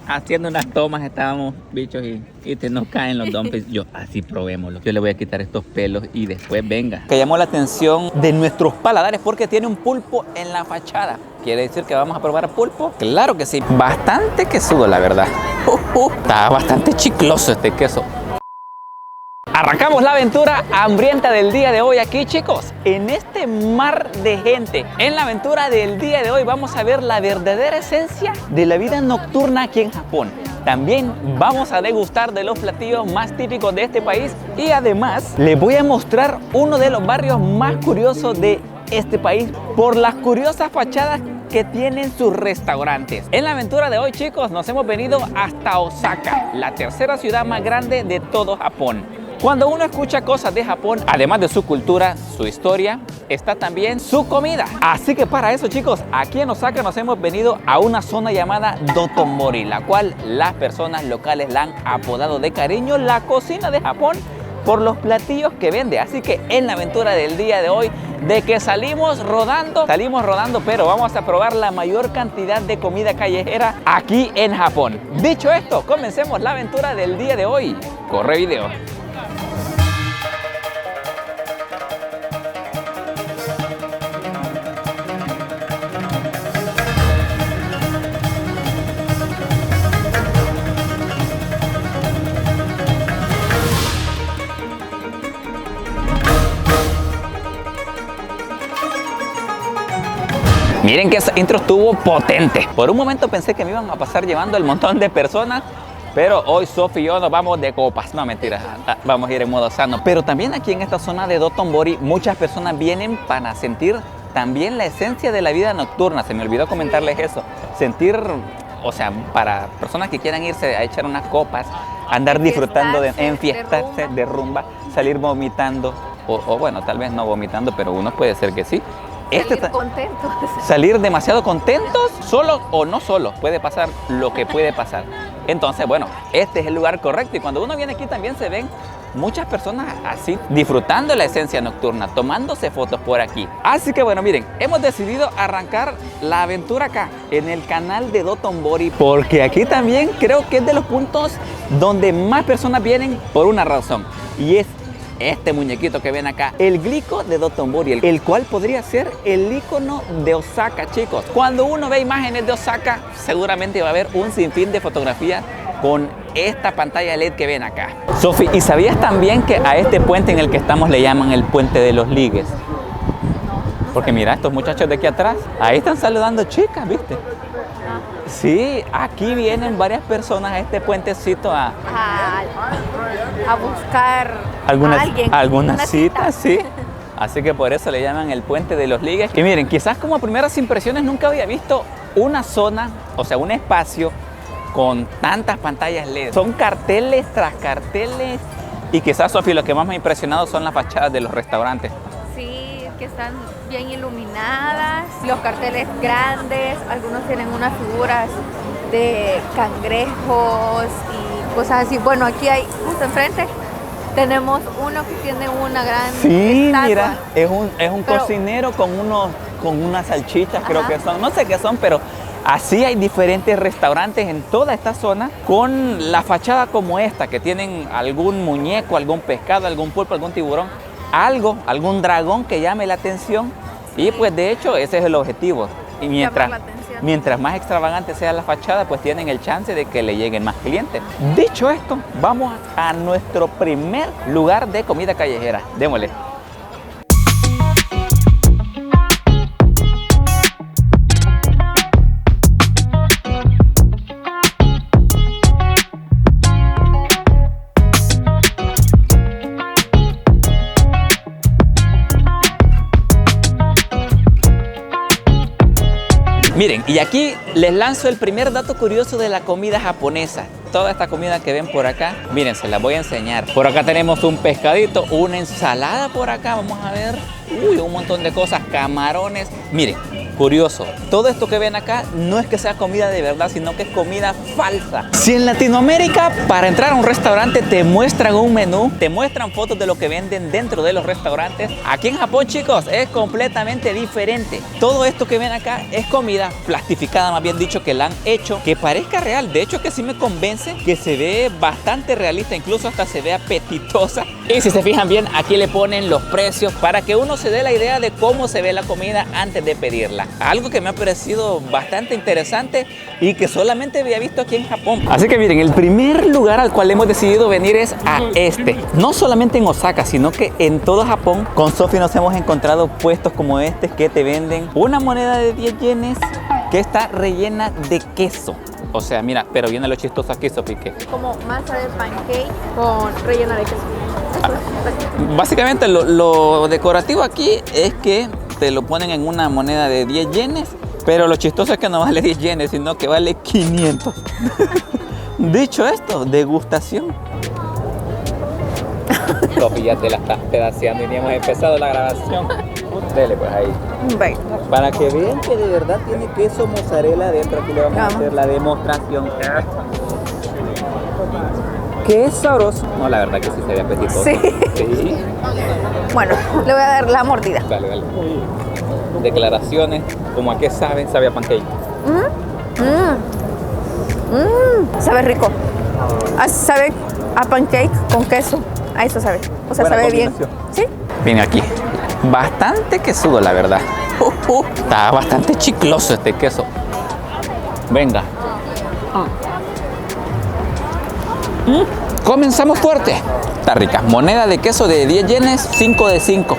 haciendo unas tomas, estábamos, bichos, y te nos caen los dumplings. Yo, así probémoslo. Yo le voy a quitar estos pelos y después venga. Que llamó la atención de nuestros paladares porque tiene un pulpo en la fachada. ¿Quiere decir que vamos a probar pulpo? Claro que sí. Bastante quesudo, la verdad. Está bastante chicloso este queso. Arrancamos la aventura hambrienta del día de hoy aquí, chicos, en este mar de gente. En la aventura del día de hoy vamos a ver la verdadera esencia de la vida nocturna aquí en Japón. También vamos a degustar de los platillos más típicos de este país y además les voy a mostrar uno de los barrios más curiosos de este país por las curiosas fachadas que tienen sus restaurantes. En la aventura de hoy, chicos, nos hemos venido hasta Osaka, la tercera ciudad más grande de todo Japón. Cuando uno escucha cosas de Japón, además de su cultura, su historia, está también su comida. Así que para eso, chicos, aquí en Osaka nos hemos venido a una zona llamada Dotonbori, la cual las personas locales la han apodado de cariño la cocina de Japón por los platillos que vende. Así que en la aventura del día de hoy, de que salimos rodando, pero vamos a probar la mayor cantidad de comida callejera aquí en Japón. Dicho esto, comencemos la aventura del día de hoy. Corre video. Miren que esa intro estuvo potente. Por un momento pensé que me iban a pasar llevando el montón de personas, pero hoy Sofi y yo nos vamos de copas. No, mentira, vamos a ir en modo sano. Pero también aquí en esta zona de Dotonbori muchas personas vienen para sentir también la esencia de la vida nocturna. Se me olvidó comentarles eso. Sentir, o sea, para personas que quieran irse a echar unas copas, andar disfrutando, enfiestarse de rumba, salir vomitando. O bueno, tal vez no vomitando, pero uno puede ser que sí. Salir contentos. Salir demasiado contentos, solo o no solo, puede pasar lo que puede pasar. Entonces, bueno, este es el lugar correcto y cuando uno viene aquí también se ven muchas personas así, disfrutando la esencia nocturna, tomándose fotos por aquí. Así que bueno, miren, hemos decidido arrancar la aventura acá, en el canal de Dotonbori, porque aquí también creo que es de los puntos donde más personas vienen por una razón, y es este muñequito que ven acá, el Glico de Dotonbori, el cual podría ser el icono de Osaka, chicos. Cuando uno ve imágenes de Osaka, seguramente va a haber un sinfín de fotografías con esta pantalla LED que ven acá. Sofi, ¿y sabías también que a este puente en el que estamos le llaman el puente de los ligues? Porque mira, estos muchachos de aquí atrás, ahí están saludando chicas, ¿viste? Sí, aquí vienen varias personas a este puentecito a buscar algunas citas, sí. Así que por eso le llaman el puente de los ligues. Y miren, quizás como primeras impresiones nunca había visto una zona, o sea, un espacio con tantas pantallas LED. Son carteles tras carteles y quizás, Sofi, lo que más me ha impresionado son las fachadas de los restaurantes. Sí, que están bien iluminadas, los carteles grandes, algunos tienen unas figuras de cangrejos y cosas así. Bueno, aquí hay, justo enfrente, tenemos uno que tiene una gran estatua. Mira, es un cocinero con unas salchichas, creo que son, no sé qué son, pero así hay diferentes restaurantes en toda esta zona con la fachada como esta, que tienen algún muñeco, algún pescado, algún pulpo, algún tiburón, algún dragón que llame la atención. Y pues de hecho ese es el objetivo. Y mientras más extravagante sea la fachada, pues tienen el chance de que le lleguen más clientes. Dicho esto, vamos a nuestro primer lugar de comida callejera. Démosle. Miren, y aquí les lanzo el primer dato curioso de la comida japonesa. Toda esta comida que ven por acá, miren, se las voy a enseñar. Por acá tenemos un pescadito, una ensalada por acá, vamos a ver. Uy, un montón de cosas, camarones. Miren, curioso, todo esto que ven acá no es que sea comida de verdad, sino que es comida falsa. Si en Latinoamérica para entrar a un restaurante te muestran un menú, te muestran fotos de lo que venden dentro de los restaurantes, aquí en Japón, chicos, es completamente diferente. Todo esto que ven acá es comida plastificada, más bien dicho, que la han hecho que parezca real. De hecho, que sí me convence que se ve bastante realista, incluso hasta se ve apetitosa. Y si se fijan bien, aquí le ponen los precios para que uno se dé la idea de cómo se ve la comida antes de pedirla. Algo que me ha parecido bastante interesante y que solamente había visto aquí en Japón. Así que miren, el primer lugar al cual hemos decidido venir es a este. No solamente en Osaka, sino que en todo Japón. Con Sofi nos hemos encontrado puestos como este que te venden una moneda de 10 yenes que está rellena de queso. O sea, mira, pero viene lo chistoso aquí, Sofi, que Como masa de pancake con rellena de queso. básicamente lo decorativo aquí es que te lo ponen en una moneda de 10 yenes, pero lo chistoso es que no vale 10 yenes, sino que vale 500. Dicho esto, degustación. Sofi, ya te la estás pedaceando y ni hemos empezado la grabación. Dele pues ahí. Bueno. Para que vean que de verdad tiene queso mozzarella adentro, aquí le vamos a hacer la demostración. ¡Qué sabroso! No, la verdad que sí se ve apetitoso. Sí. Sí. Bueno, le voy a dar la mordida. Dale, dale. Declaraciones, como a qué sabe, sabe a pancake. Sabe rico. Sabe a pancake con queso. A eso sabe. O sea, Buena sabe bien. combinación. ¿Sí? Viene aquí. Bastante quesudo, la verdad. Está bastante chicloso este queso. Venga. Comenzamos fuerte. Está rica. Moneda de queso de 10 yenes, 5 de 5.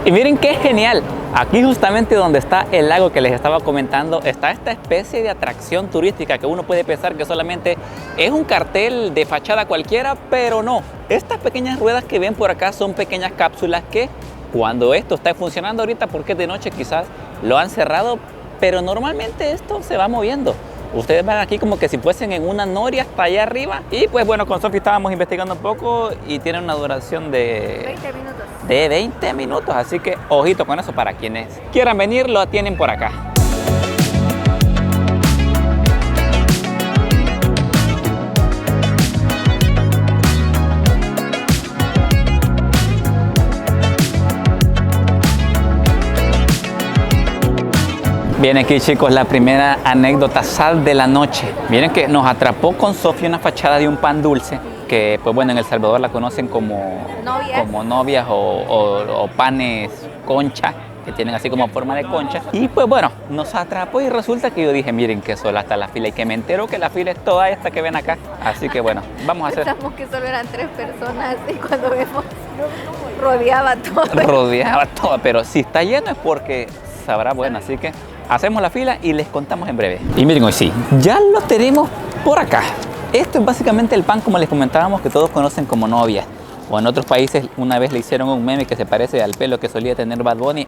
Y miren qué genial. Aquí justamente donde está el lago que les estaba comentando, está esta especie de atracción turística que uno puede pensar que solamente es un cartel de fachada cualquiera, pero no. Estas pequeñas ruedas que ven por acá son pequeñas cápsulas que cuando esto está funcionando ahorita, porque es de noche, quizás lo han cerrado, pero normalmente esto se va moviendo. Ustedes van aquí como que si fuesen en una noria hasta allá arriba. Y pues bueno, con Sofi estábamos investigando un poco y tiene una duración de 20 minutos. de 20 minutos, así que ojito con eso para quienes quieran venir, lo tienen por acá. Viene aquí, chicos, la primera anécdota sal de la noche. Miren que nos atrapó con Sofi una fachada de un pan dulce que, pues bueno, en El Salvador la conocen como novias o panes concha, que tienen así como forma de concha. Y pues bueno, nos atrapó y resulta que yo dije, miren que sola está la fila, y que me entero que la fila es toda esta que ven acá. Así que bueno, vamos a hacer... Pensamos que solo eran 3 personas y cuando vemos rodeaba todo. Rodeaba todo, pero si está lleno es porque sabrá bueno, así que hacemos la fila y les contamos en breve. Y miren, hoy sí, ya lo tenemos por acá. Esto es básicamente el pan, como les comentábamos, que todos conocen como novia. O en otros países una vez le hicieron un meme que se parece al pelo que solía tener Bad Bunny.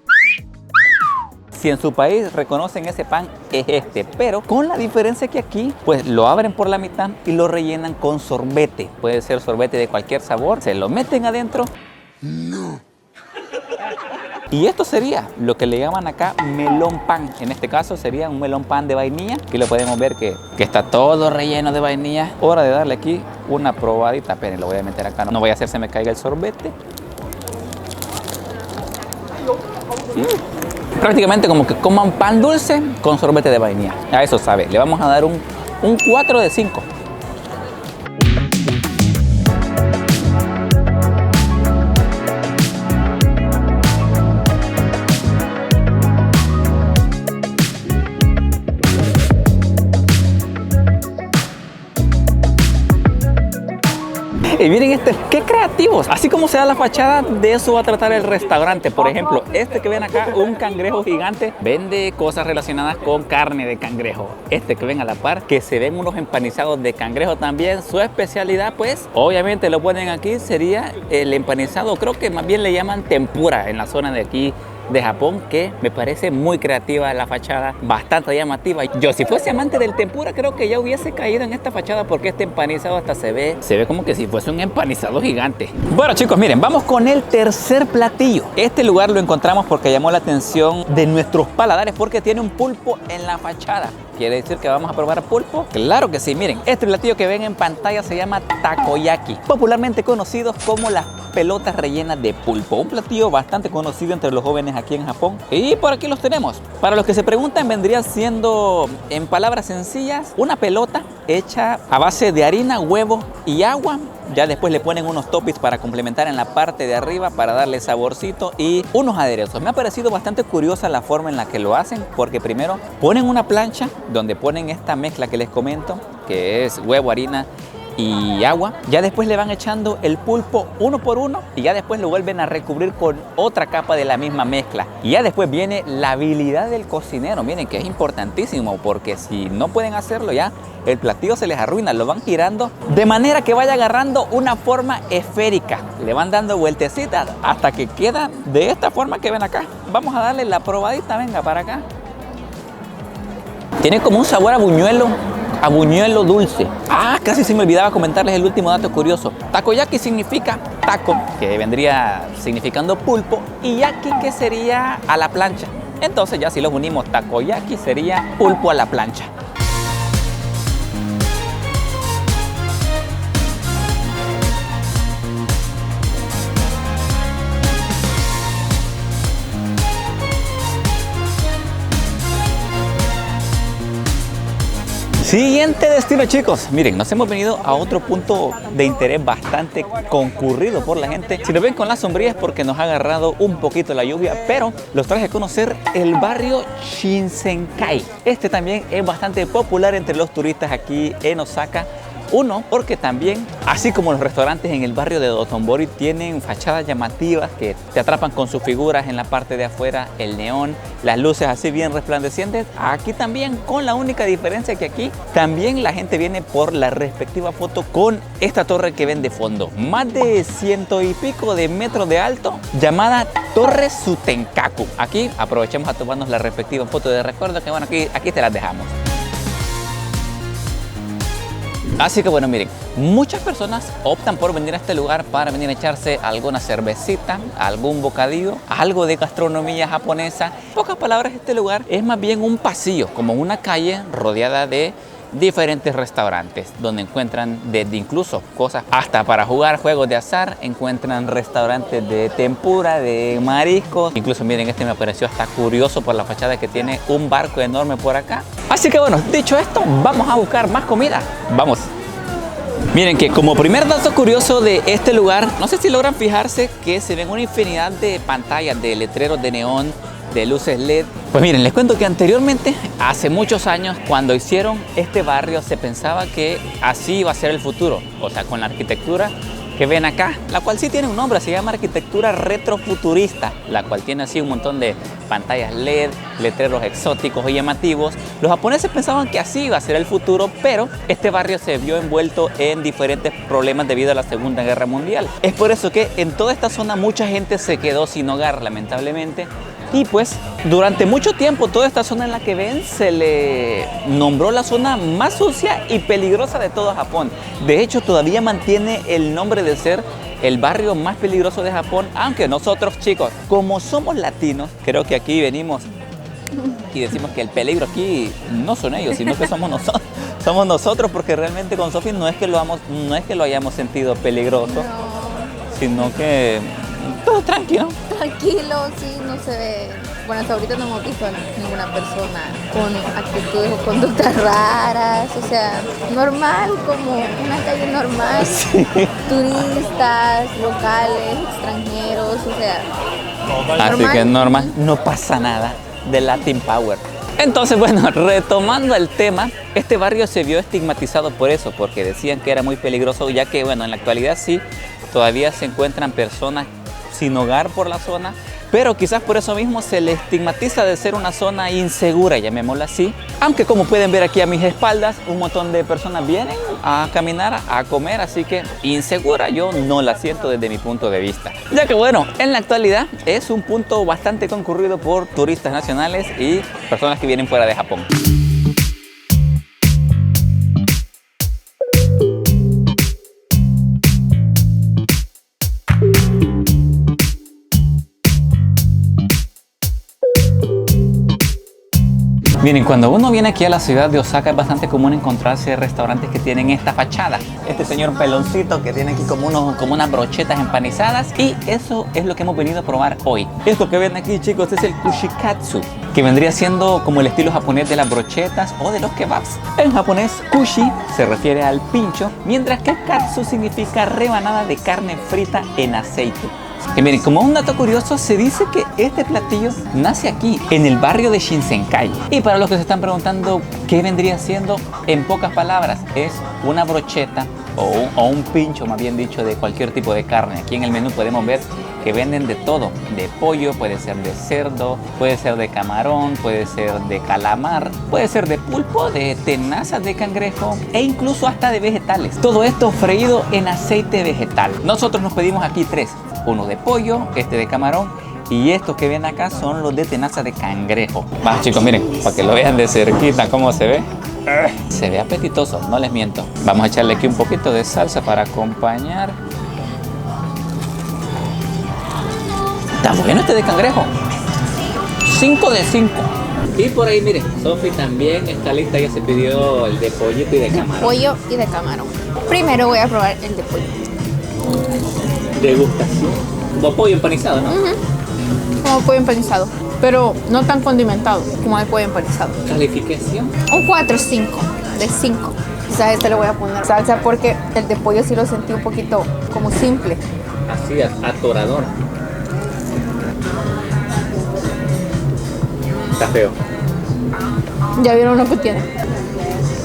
Si en su país reconocen ese pan, es este. Pero con la diferencia que aquí, pues lo abren por la mitad y lo rellenan con sorbete. Puede ser sorbete de cualquier sabor. Se lo meten adentro. No. Y esto sería lo que le llaman acá melón pan. En este caso sería un melón pan de vainilla. Aquí lo podemos ver que está todo relleno de vainilla. Hora de darle aquí una probadita. Esperen, lo voy a meter acá. No voy a hacer se me caiga el sorbete. Prácticamente como que coman pan dulce con sorbete de vainilla. A eso sabe. Le vamos a dar un 4 de 5. Y miren esto, qué creativos. Así como se da la fachada, de eso va a tratar el restaurante. Por ejemplo, este que ven acá, un cangrejo gigante, vende cosas relacionadas con carne de cangrejo. Este que ven a la par, que se ven unos empanizados de cangrejo también. Su especialidad, pues, obviamente lo ponen aquí, sería el empanizado. Creo que más bien le llaman tempura en la zona de aquí de Japón que me parece muy creativa la fachada, bastante llamativa. Yo si fuese amante del tempura creo que ya hubiese caído en esta fachada porque este empanizado hasta se ve como que si fuese un empanizado gigante. Bueno chicos, miren, vamos con el tercer platillo. Este lugar lo encontramos porque llamó la atención de nuestros paladares porque tiene un pulpo en la fachada. ¿Quiere decir que vamos a probar pulpo? Claro que sí, miren, este platillo que ven en pantalla se llama takoyaki, popularmente conocidos como las pelotas rellenas de pulpo. Un platillo bastante conocido entre los jóvenes aquí en Japón. Y por aquí los tenemos. Para los que se preguntan, vendría siendo, en palabras sencillas, una pelota hecha a base de harina, huevo y agua. Ya después le ponen unos toppings para complementar en la parte de arriba para darle saborcito y unos aderezos. Me ha parecido bastante curiosa la forma en la que lo hacen porque primero ponen una plancha donde ponen esta mezcla que les comento, que es huevo, harina y agua. Ya después le van echando el pulpo uno por uno y ya después lo vuelven a recubrir con otra capa de la misma mezcla. Y ya después viene la habilidad del cocinero. Miren que es importantísimo porque si no pueden hacerlo ya el platillo se les arruina. Lo van girando de manera que vaya agarrando una forma esférica. Le van dando vueltecitas hasta que queda de esta forma que ven acá. Vamos a darle la probadita, venga para acá. Tiene como un sabor a buñuelo dulce. Ah, casi se me olvidaba comentarles el último dato curioso. Takoyaki significa taco, que vendría significando pulpo, y yaki, que sería a la plancha. Entonces ya si los unimos, takoyaki sería pulpo a la plancha. Siguiente destino chicos, miren, nos hemos venido a otro punto de interés bastante concurrido por la gente. Si nos ven con las sombrillas porque nos ha agarrado un poquito la lluvia, pero los traje a conocer el barrio Shinsenkai. Este también es bastante popular entre los turistas aquí en Osaka. Uno, porque también, así como los restaurantes en el barrio de Dotonbori, tienen fachadas llamativas que te atrapan con sus figuras en la parte de afuera, el neón, las luces así bien resplandecientes. Aquí también, con la única diferencia que aquí también la gente viene por la respectiva foto con esta torre que ven de fondo. Más de 100 y pico de metros de alto, llamada Torre Sutenkaku. Aquí aprovechemos a tomarnos la respectiva foto de recuerdo que bueno, aquí te las dejamos. Así que bueno, miren, muchas personas optan por venir a este lugar para venir a echarse alguna cervecita, algún bocadillo, algo de gastronomía japonesa. En pocas palabras, este lugar es más bien un pasillo, como una calle rodeada de diferentes restaurantes, donde encuentran desde incluso cosas hasta para jugar juegos de azar, encuentran restaurantes de tempura, de mariscos. Incluso miren, este me pareció hasta curioso por la fachada que tiene un barco enorme por acá. Así que bueno, dicho esto, vamos a buscar más comida. Vamos. Miren que como primer dato curioso de este lugar, no sé si logran fijarse que se ven una infinidad de pantallas, de letreros de neón, de luces LED. Pues miren, les cuento que anteriormente, hace muchos años, cuando hicieron este barrio, se pensaba que así iba a ser el futuro. O sea, con la arquitectura que ven acá, la cual sí tiene un nombre, se llama arquitectura retrofuturista, la cual tiene así un montón de pantallas LED, letreros exóticos y llamativos. Los japoneses pensaban que así iba a ser el futuro, pero este barrio se vio envuelto en diferentes problemas debido a la Segunda Guerra Mundial. Es por eso que en toda esta zona mucha gente se quedó sin hogar, lamentablemente. Y pues durante mucho tiempo toda esta zona en la que ven se le nombró la zona más sucia y peligrosa de todo Japón. De hecho todavía mantiene el nombre de ser el barrio más peligroso de Japón, aunque nosotros chicos, como somos latinos, creo que aquí venimos y decimos que el peligro aquí no son ellos, sino que somos nosotros. Somos nosotros, porque realmente con Sofi no es que lo hayamos sentido peligroso, no, sino que todo tranquilo. Tranquilo, sí, no se ve. Bueno, hasta ahorita no hemos visto a ninguna persona con actitudes o conductas raras, o sea, normal, como una calle normal. Sí. Turistas, locales, extranjeros, o sea, así normal. Que normal, no pasa nada de Latin Power. Entonces, bueno, retomando el tema, este barrio se vio estigmatizado por eso, porque decían que era muy peligroso, ya que, bueno, en la actualidad sí, todavía se encuentran personas sin hogar por la zona, pero quizás por eso mismo se le estigmatiza de ser una zona insegura, llamémosla así. Aunque como pueden ver aquí a mis espaldas, un montón de personas vienen a caminar, a comer, así que insegura yo no la siento desde mi punto de vista. Ya que bueno, en la actualidad es un punto bastante concurrido por turistas nacionales y personas que vienen fuera de Japón. Miren, cuando uno viene aquí a la ciudad de Osaka es bastante común encontrarse restaurantes que tienen esta fachada. Este señor peloncito que tiene aquí como unas brochetas empanizadas, y eso es lo que hemos venido a probar hoy. Esto que ven aquí, chicos, es el kushikatsu, que vendría siendo como el estilo japonés de las brochetas o de los kebabs. En japonés, kushi se refiere al pincho, mientras que katsu significa rebanada de carne frita en aceite. Y miren, como un dato curioso, se dice que este platillo nace aquí, en el barrio de Shinsenkai. Y para los que se están preguntando qué vendría siendo, en pocas palabras, es una brocheta o un pincho, más bien dicho, de cualquier tipo de carne. Aquí en el menú podemos ver que venden de todo, de pollo, puede ser de cerdo, puede ser de camarón, puede ser de calamar, puede ser de pulpo, de tenazas de cangrejo e incluso hasta de vegetales. Todo esto freído en aceite vegetal. Nosotros nos pedimos aquí 3. Uno de pollo, este de camarón, y estos que ven acá son los de tenaza de cangrejo. Va, chicos, miren, para que lo vean de cerquita cómo se ve. Se ve apetitoso, no les miento. Vamos a echarle aquí un poquito de salsa para acompañar. Está bueno este de cangrejo. 5 de 5. Y por ahí, miren, Sofi también está lista, ya se pidió el de pollito y de camarón. Pollo y de camarón. Primero voy a probar el de pollo. Degustación. Como pollo empanizado, ¿no? Como pollo empanizado, pero no tan condimentado como el pollo empanizado. Calificación. Un 4-5 de 5. Quizás este le voy a poner salsa porque el de pollo sí lo sentí un poquito como simple. Así, atorador. Está feo. Ya vieron lo que tiene.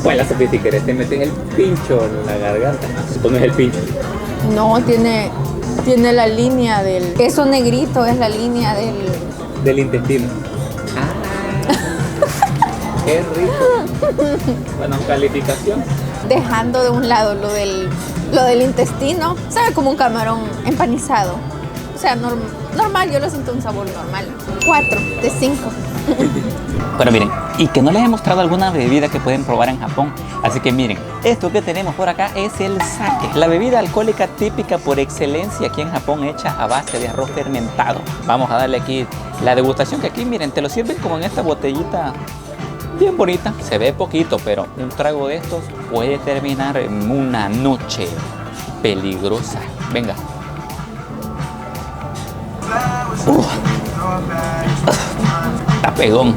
Pues la Sofi, si querés te metes el pincho en la garganta. ¿Cómo es el pincho? No, tiene la línea del queso negrito, es la línea del intestino. Ah, qué rico. Bueno, calificación. Dejando de un lado lo del intestino, sabe como un camarón empanizado. O sea, normal, yo lo siento un sabor normal. 4 de 5. Bueno, miren, y que no les he mostrado alguna bebida que pueden probar en Japón. Así que miren, esto que tenemos por acá es el sake, la bebida alcohólica típica por excelencia aquí en Japón, hecha a base de arroz fermentado. Vamos a darle aquí la degustación, que aquí miren, te lo sirven como en esta botellita bien bonita. Se ve poquito, pero un trago de estos puede terminar en una noche peligrosa. Venga. Está pegón.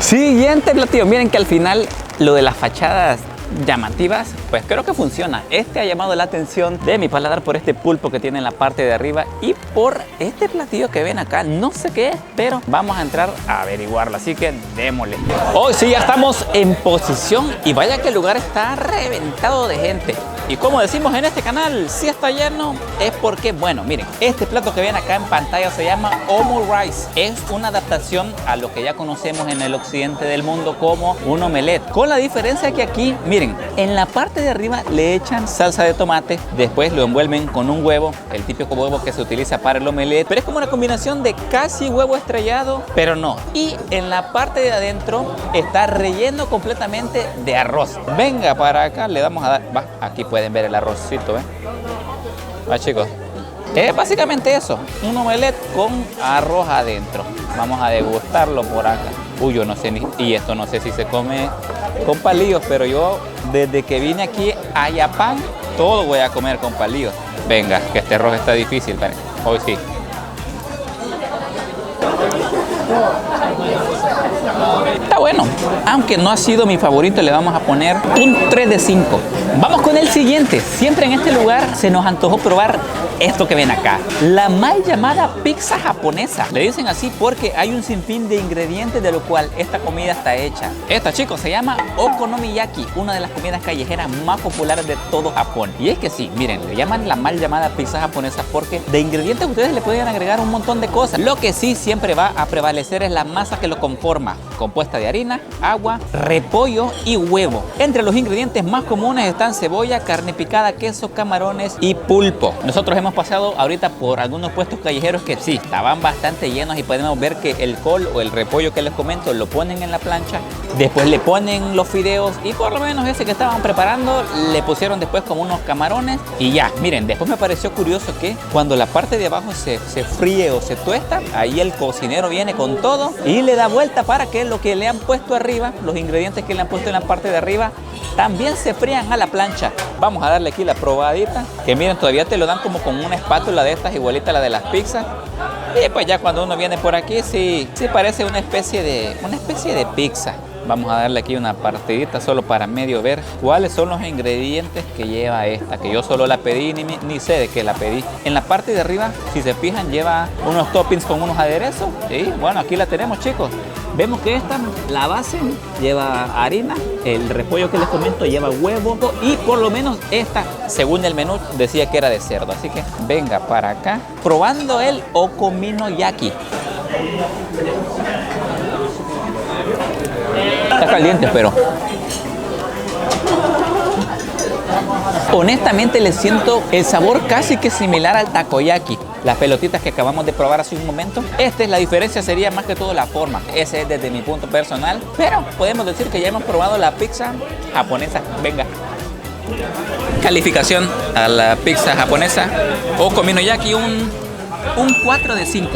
Siguiente platillo. Miren que al final lo de las fachadas llamativas, pues creo que funciona. Este ha llamado la atención de mi paladar por este pulpo que tiene en la parte de arriba y por este platillo que ven acá. No sé qué es, pero vamos a entrar a averiguarlo, así que démosle. Hoy sí ya estamos en posición y vaya que el lugar está reventado de gente. Y como decimos en este canal, si está lleno es porque, bueno, miren, este plato que ven acá en pantalla se llama Omu Rice. Es una adaptación a lo que ya conocemos en el occidente del mundo como un omelette, con la diferencia que aquí, miren, en la parte de arriba le echan salsa de tomate, después lo envuelven con un huevo, el típico huevo que se utiliza para el omelette, pero es como una combinación de casi huevo estrellado, pero no. Y en la parte de adentro está relleno completamente de arroz. Venga para acá, le damos a dar, va, aquí pueden ver el arrocito, ¿eh? Va, chicos, es básicamente eso, un omelette con arroz adentro. Vamos a degustarlo por acá. Uy, yo no sé ni, y esto no sé si se come con palillos, pero yo desde que vine aquí a Japón, todo voy a comer con palillos. Venga, que este arroz está difícil, ¿vale? Hoy sí. Está bueno. bueno, aunque no ha sido mi favorito, le vamos a poner un 3 de 5. Vamos con el siguiente. Siempre en este lugar se nos antojó probar esto que ven acá, la mal llamada pizza japonesa. Le dicen así porque hay un sinfín de ingredientes de lo cual esta comida está hecha. Esta, chicos, se llama okonomiyaki, una de las comidas callejeras más populares de todo Japón. Y es que sí, miren, le llaman la mal llamada pizza japonesa porque de ingredientes ustedes le pueden agregar un montón de cosas. Lo que sí siempre va a prevalecer es la masa que lo conforma, compuesta de harina, agua, repollo y huevo. Entre los ingredientes más comunes están cebolla, carne picada, queso, camarones y pulpo. Nosotros hemos pasado ahorita por algunos puestos callejeros que sí, estaban bastante llenos y podemos ver que el col o el repollo que les comento lo ponen en la plancha, después le ponen los fideos y por lo menos ese que estaban preparando le pusieron después como unos camarones y ya. Miren, después me pareció curioso que cuando la parte de abajo se fríe o se tuesta, ahí el cocinero viene con todo y le da vuelta para que lo que le han puesto arriba, los ingredientes que le han puesto en la parte de arriba, también se frían a la plancha. Vamos a darle aquí la probadita, que miren, todavía te lo dan como con una espátula de estas, igualita a la de las pizzas. Y pues ya cuando uno viene por aquí, sí parece una especie de pizza. Vamos a darle aquí una partidita solo para medio ver cuáles son los ingredientes que lleva esta, que yo solo la pedí, ni sé de qué la pedí. En la parte de arriba, si se fijan, lleva unos toppings con unos aderezos. Y bueno, aquí la tenemos, chicos. Vemos que esta, la base, lleva harina, el repollo que les comento lleva huevo y por lo menos esta, según el menú, decía que era de cerdo. Así que venga para acá, probando el okonomiyaki. Está caliente, pero honestamente le siento el sabor casi que similar al takoyaki, las pelotitas que acabamos de probar hace un momento. La diferencia sería más que todo la forma. Ese es desde mi punto personal, pero podemos decir que ya hemos probado la pizza japonesa. Venga. Calificación a la pizza japonesa okonomiyaki, un 4 de 5.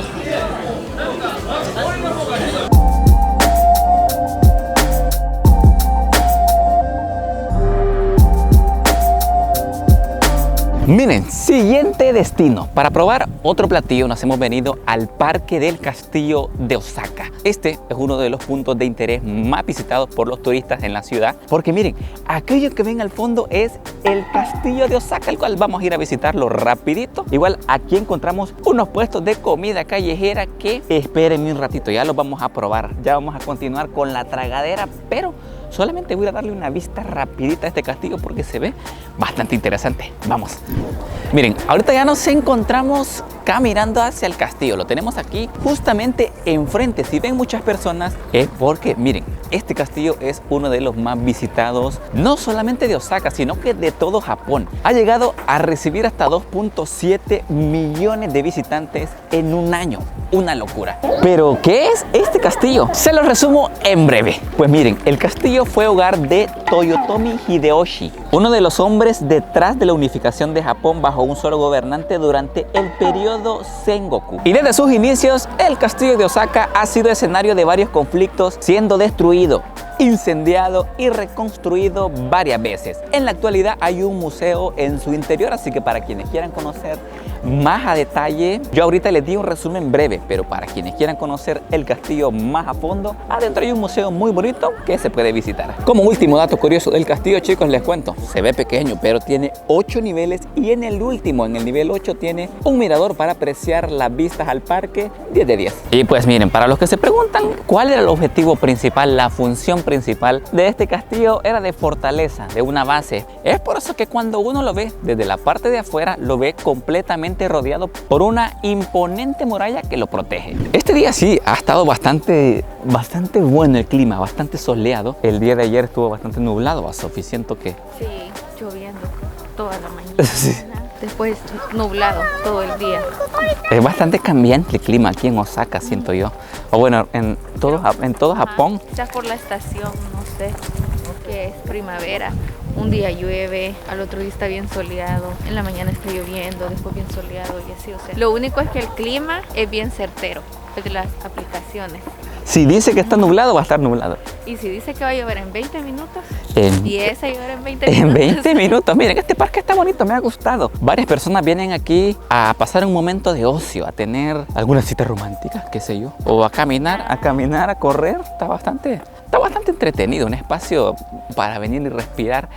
Miren, siguiente destino. Para probar otro platillo nos hemos venido al Parque del Castillo de Osaka. Este es uno de los puntos de interés más visitados por los turistas en la ciudad, porque miren, aquello que ven al fondo es el Castillo de Osaka, el cual vamos a ir a visitarlo rapidito. Igual aquí encontramos unos puestos de comida callejera que espérenme un ratito, ya los vamos a probar. Ya vamos a continuar con la tragadera, pero solamente voy a darle una vista rapidita a este castillo porque se ve bastante interesante. Vamos. Miren, ahorita ya nos encontramos caminando hacia el castillo. Lo tenemos aquí justamente enfrente. Si ven muchas personas es porque, miren, este castillo es uno de los más visitados, no solamente de Osaka, sino que de todo Japón. Ha llegado a recibir hasta 2.7 millones de visitantes en un año. Una locura. ¿Pero qué es este castillo? Se lo resumo en breve. Pues miren, el castillo fue hogar de Toyotomi Hideyoshi, uno de los hombres detrás de la unificación de Japón bajo un solo gobernante durante el periodo Sengoku. Y desde sus inicios, el castillo de Osaka ha sido escenario de varios conflictos, siendo destruido, incendiado y reconstruido varias veces. En la actualidad hay un museo en su interior, así que para quienes quieran conocer más a detalle, yo ahorita les di un resumen breve, pero para quienes quieran conocer el castillo más a fondo, adentro hay un museo muy bonito que se puede visitar. Como último dato curioso del castillo, chicos, les cuento, se ve pequeño, pero tiene 8 niveles y en el último, en el nivel 8, tiene un mirador para apreciar las vistas al parque. 10 de 10. Y pues miren, para los que se preguntan cuál era el objetivo principal, la función principal de este castillo era de fortaleza, de una base. Es por eso que cuando uno lo ve desde la parte de afuera, lo ve completamente rodeado por una imponente muralla que lo protege. Este día sí ha estado bastante bueno el clima, bastante soleado. El día de ayer estuvo bastante nublado, Sofi, siento que... Sí, lloviendo toda la mañana. Sí. Después nublado todo el día. Es bastante cambiante el clima aquí en Osaka, siento yo. O bueno, en todo Japón. Quizás por la estación, no sé, que es primavera. Un día llueve, al otro día está bien soleado, en la mañana está lloviendo, después bien soleado y así, o sea. Lo único es que el clima es bien certero, es de las aplicaciones. Si dice que está nublado, va a estar nublado. Y si dice que va a llover en 20 minutos, En- y esa llover en 20 En minutos. 20 minutos. Miren, este parque está bonito, me ha gustado. Varias personas vienen aquí a pasar un momento de ocio, a tener alguna cita romántica, qué sé yo. O a caminar, a correr. Está bastante entretenido. Un espacio para venir y respirar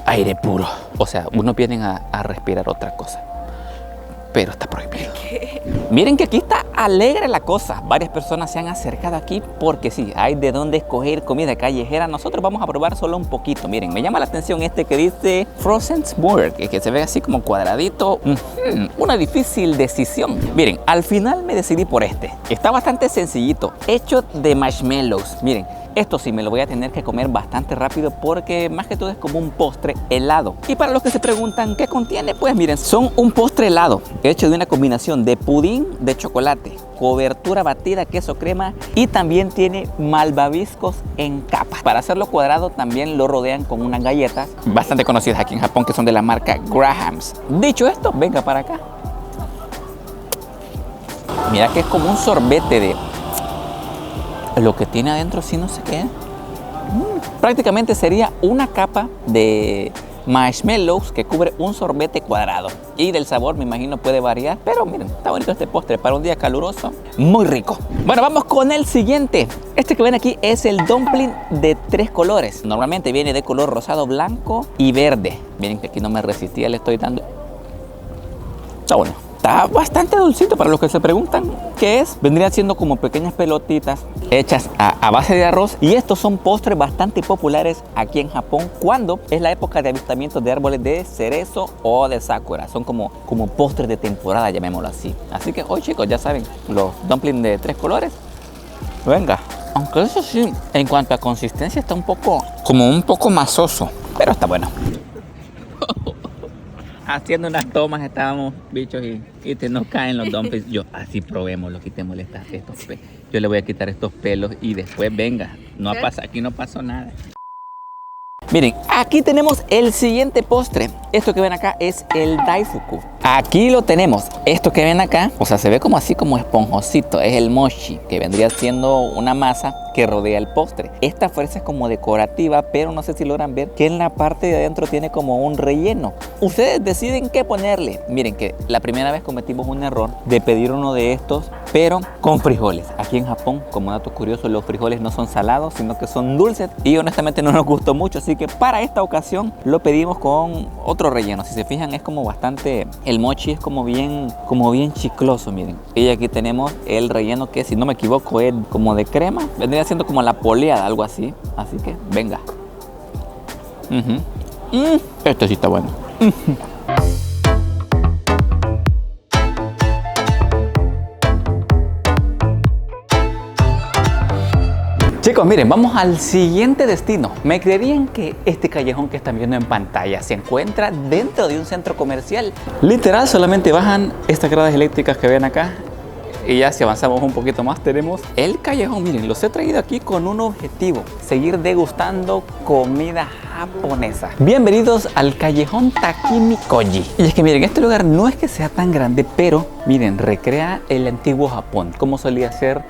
aire puro. O sea, unos vienen a respirar otra cosa. Pero está prohibido. Miren que aquí está alegre la cosa. Varias personas se han acercado aquí porque sí, hay de dónde escoger comida callejera. Nosotros vamos a probar solo un poquito. Miren, me llama la atención este que dice Frozen Burger, que se ve así como cuadradito. Una difícil decisión. Miren, al final me decidí por este. Está bastante sencillito, hecho de marshmallows. Miren, esto sí me lo voy a tener que comer bastante rápido porque más que todo es como un postre helado. Y para los que se preguntan qué contiene, pues miren, son un postre helado hecho de una combinación de pudín de chocolate, cobertura batida, queso crema y también tiene malvaviscos en capas. Para hacerlo cuadrado también lo rodean con unas galletas bastante conocidas aquí en Japón que son de la marca Graham's. Dicho esto, venga para acá. Mira que es como un sorbete de... Lo que tiene adentro sí no sé qué. Prácticamente sería una capa de marshmallows que cubre un sorbete cuadrado. Y del sabor me imagino puede variar. Pero miren, está bonito este postre para un día caluroso. Muy rico. Bueno, vamos con el siguiente. Este que ven aquí es el dumpling de 3 colores. Normalmente viene de color rosado, blanco y verde. Miren que aquí no me resistía, le estoy dando. Está bueno. Está bastante dulcito para los que se preguntan qué es. Vendrían siendo como pequeñas pelotitas hechas a base de arroz. Y estos son postres bastante populares aquí en Japón cuando es la época de avistamiento de árboles de cerezo o de sakura. Son como postres de temporada, llamémoslo así. Así que hoy, chicos, ya saben, los dumplings de 3 colores. Venga. Aunque eso sí, en cuanto a consistencia está un poco masoso. Pero está bueno. Haciendo unas tomas estábamos, bichos, y te nos caen los dumplings. Yo, así probémoslo, quitémosle estos pelos. Yo le voy a quitar estos pelos y después, venga, aquí no pasó nada. Miren, aquí tenemos el siguiente postre. Esto que ven acá es el daifuku. Aquí lo tenemos. Esto que ven acá, o sea, se ve como así como esponjosito. Es el mochi, que vendría siendo una masa que rodea el postre. Esta fuerza es como decorativa, pero no sé si logran ver que en la parte de adentro tiene como un relleno. Ustedes deciden qué ponerle. Miren que la primera vez cometimos un error de pedir uno de estos, pero con frijoles. Aquí en Japón, como dato curioso, los frijoles no son salados, sino que son dulces. Y honestamente no nos gustó mucho, así que para esta ocasión lo pedimos con otro relleno. Si se fijan, es como bastante... El mochi es como bien chicloso, miren. Y aquí tenemos el relleno que, si no me equivoco, es como de crema. Vendría siendo como la poleada, algo así. Así que, venga. Esto sí está bueno. Chicos, miren, vamos al siguiente destino. ¿Me creerían que este callejón que están viendo en pantalla se encuentra dentro de un centro comercial? Literal, solamente bajan estas gradas eléctricas que ven acá. Y ya si avanzamos un poquito más tenemos el callejón. Miren, los he traído aquí con un objetivo: seguir degustando comida japonesa. Bienvenidos al callejón Takimi Koji. Y es que miren, este lugar no es que sea tan grande, pero miren, recrea el antiguo Japón, como solía ser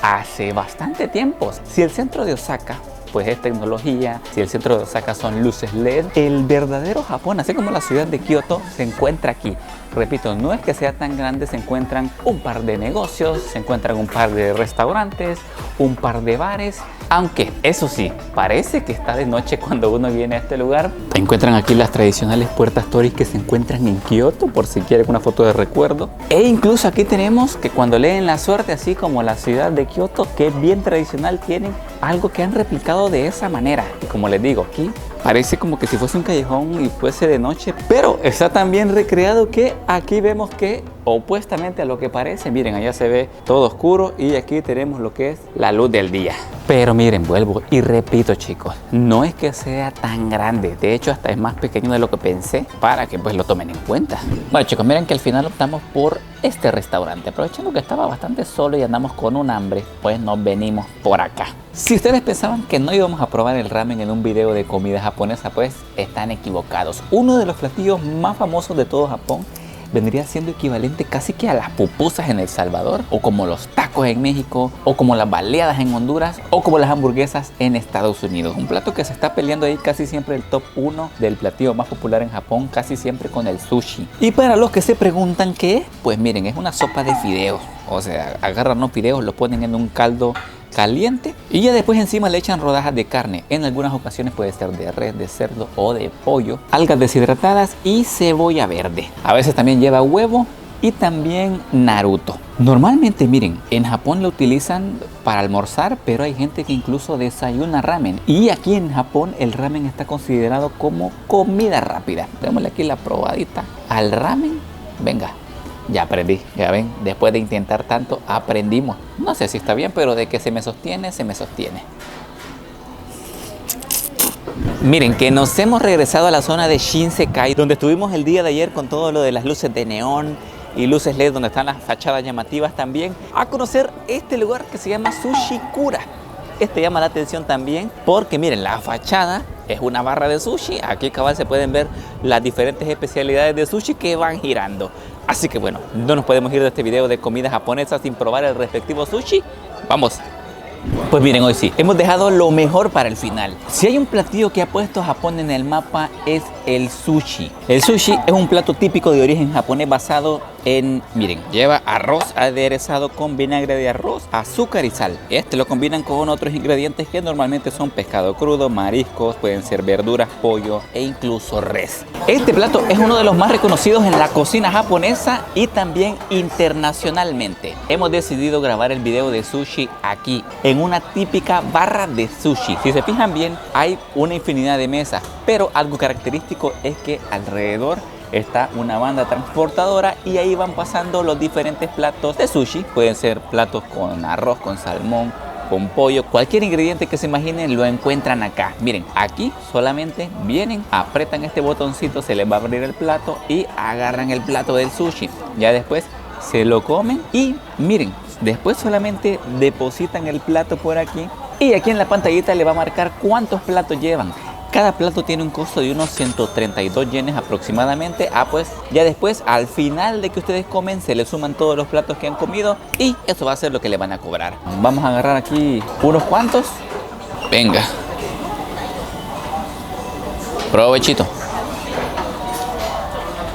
hace bastante tiempo. Si el centro de Osaka pues es tecnología, si el centro de Osaka son luces LED, el verdadero Japón, así como la ciudad de Kioto, se encuentra aquí. Repito, no es que sea tan grande, se encuentran un par de negocios, se encuentran un par de restaurantes, un par de bares, aunque eso sí, parece que está de noche cuando uno viene a este lugar. Encuentran aquí las tradicionales puertas torii que se encuentran en Kioto, por si quieren una foto de recuerdo. E incluso aquí tenemos que cuando leen la suerte, así como la ciudad de Kioto, que es bien tradicional, tienen algo que han replicado de esa manera. Y como les digo, aquí parece como que si fuese un callejón y fuese de noche, pero está tan bien recreado que aquí vemos que opuestamente a lo que parece, miren, allá se ve todo oscuro y aquí tenemos lo que es la luz del día. Pero miren, vuelvo y repito, chicos, no es que sea tan grande, de hecho hasta es más pequeño de lo que pensé, para que pues lo tomen en cuenta. Bueno, chicos, miren que al final optamos por este restaurante, aprovechando que estaba bastante solo y andamos con un hambre, pues nos venimos por acá. Si ustedes pensaban que no íbamos a probar el ramen en un video de comida japonesa, pues están equivocados. Uno de los platillos más famosos de todo Japón vendría siendo equivalente casi que a las pupusas en El Salvador, o como los tacos en México, o como las baleadas en Honduras, o como las hamburguesas en Estados Unidos. Un plato que se está peleando ahí casi siempre el top 1 del platillo más popular en Japón, casi siempre con el sushi. Y para los que se preguntan qué es, pues miren, es una sopa de fideos. O sea, agarran los fideos, los ponen en un caldo caliente y ya después encima le echan rodajas de carne. En algunas ocasiones puede ser de res, de cerdo o de pollo, algas deshidratadas y cebolla verde. A veces también lleva huevo y también naruto. Normalmente, miren, en Japón lo utilizan para almorzar, pero hay gente que incluso desayuna ramen. Y aquí en Japón el ramen está considerado como comida rápida. Démosle aquí la probadita al ramen. Venga. Ya aprendí, ya ven, después de intentar tanto, aprendimos. No sé si está bien, pero de que se me sostiene, se me sostiene. Miren, que nos hemos regresado a la zona de Shinsekai, donde estuvimos el día de ayer con todo lo de las luces de neón y luces LED, donde están las fachadas llamativas también, a conocer este lugar que se llama Sushikura. Este llama la atención también porque miren, la fachada es una barra de sushi. Aquí cabal se pueden ver las diferentes especialidades de sushi que van girando. Así que bueno, no nos podemos ir de este video de comida japonesa sin probar el respectivo sushi. Vamos. Pues miren, hoy sí, hemos dejado lo mejor para el final. Si hay un platillo que ha puesto Japón en el mapa es el sushi. El sushi es un plato típico de origen japonés basado en, miren, lleva arroz aderezado con vinagre de arroz, azúcar y sal. Este lo combinan con otros ingredientes que normalmente son pescado crudo, mariscos, pueden ser verduras, pollo e incluso res. Este plato es uno de los más reconocidos en la cocina japonesa y también internacionalmente. Hemos decidido grabar el video de sushi aquí, en una típica barra de sushi. Si se fijan bien, hay una infinidad de mesas, pero algo característico es que alrededor está una banda transportadora y ahí van pasando los diferentes platos de sushi. Pueden ser platos con arroz, con salmón, con pollo, cualquier ingrediente que se imaginen lo encuentran acá. Miren, aquí solamente vienen, apretan este botoncito, se les va a abrir el plato y agarran el plato del sushi. Ya después se lo comen y miren, después solamente depositan el plato por aquí y aquí en la pantallita le va a marcar cuántos platos llevan. Cada plato tiene un costo de unos 132 yenes aproximadamente. Pues ya después, al final de que ustedes comen, se les suman todos los platos que han comido y eso va a ser lo que le van a cobrar. Vamos a agarrar aquí unos cuantos. Venga. Provechito.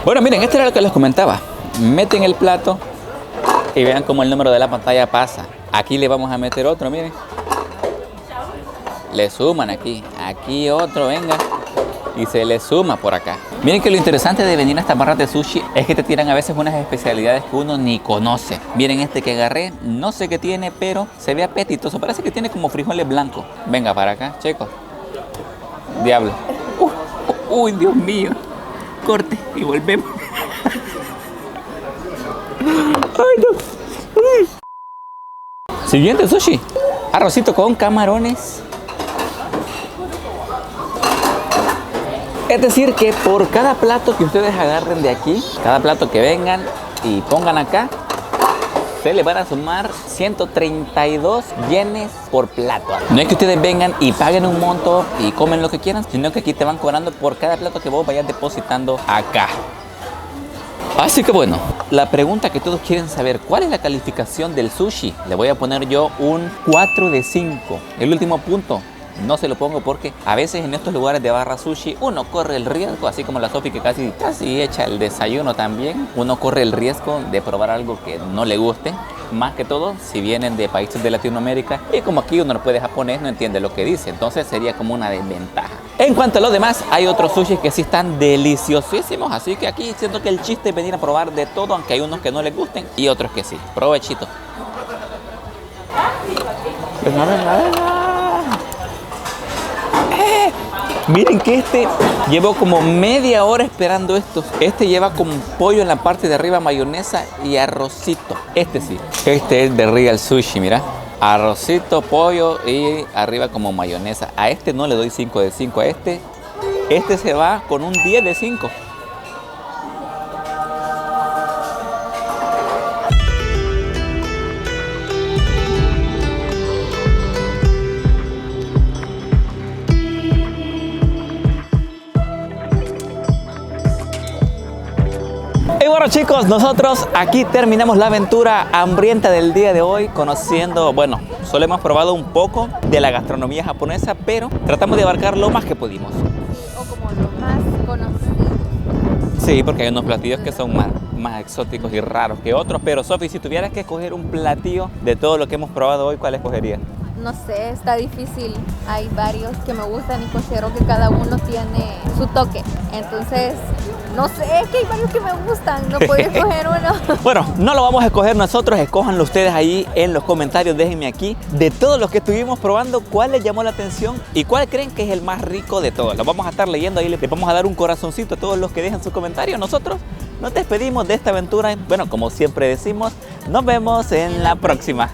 Bueno, miren, esto era lo que les comentaba. Meten el plato y vean cómo el número de la pantalla pasa. Aquí le vamos a meter otro, miren. Le suman aquí, aquí otro, venga, y se le suma por acá. Miren que lo interesante de venir a estas barras de sushi es que te tiran a veces unas especialidades que uno ni conoce. Miren este que agarré, no sé qué tiene, pero se ve apetitoso. Parece que tiene como frijoles blancos. Venga para acá, checo. Diablo. Uy, Dios mío. Corte y volvemos. Ay, no. Siguiente sushi. Arrocito con camarones. Es decir que por cada plato que ustedes agarren de aquí, cada plato que vengan y pongan acá, se le van a sumar 132 yenes por plato. No es que ustedes vengan y paguen un monto y comen lo que quieran, sino que aquí te van cobrando por cada plato que vos vayas depositando acá. Así que bueno, la pregunta que todos quieren saber, ¿cuál es la calificación del sushi? Le voy a poner yo un 4 de 5. El último punto no se lo pongo porque a veces en estos lugares de barra sushi uno corre el riesgo, así como la Sofi que casi echa el desayuno también, uno corre el riesgo de probar algo que no le guste, más que todo si vienen de países de Latinoamérica y como aquí uno no puede japonés, no entiende lo que dice, entonces sería como una desventaja. En cuanto a lo demás, hay otros sushis que sí están deliciosísimos, así que aquí siento que el chiste es venir a probar de todo, aunque hay unos que no les gusten y otros que sí. Provechito. Venga, venga, venga. Miren que este llevó como media hora esperando esto. Este lleva como pollo en la parte de arriba, mayonesa y arrocito. Este sí. Este es de Real Sushi, mira. Arrocito, pollo y arriba como mayonesa. A este no le doy 5 de 5. A este se va con un 10 de 5. Bueno chicos, nosotros aquí terminamos la aventura hambrienta del día de hoy conociendo, bueno, solo hemos probado un poco de la gastronomía japonesa, pero tratamos de abarcar lo más que pudimos. O como lo más conocido. Sí, porque hay unos platillos que son más exóticos y raros que otros, pero Sofi, si tuvieras que escoger un platillo de todo lo que hemos probado hoy, ¿cuál escogerías? No sé, está difícil. Hay varios que me gustan y considero que cada uno tiene su toque. Entonces, no sé, es que hay varios que me gustan. No puedo escoger uno. Bueno, no lo vamos a escoger nosotros, escójanlo ustedes ahí en los comentarios, déjenme aquí. De todos los que estuvimos probando, ¿cuál les llamó la atención y cuál creen que es el más rico de todos? Lo vamos a estar leyendo ahí, les vamos a dar un corazoncito a todos los que dejan sus comentarios. Nosotros nos despedimos de esta aventura. Bueno, como siempre decimos, nos vemos en la próxima.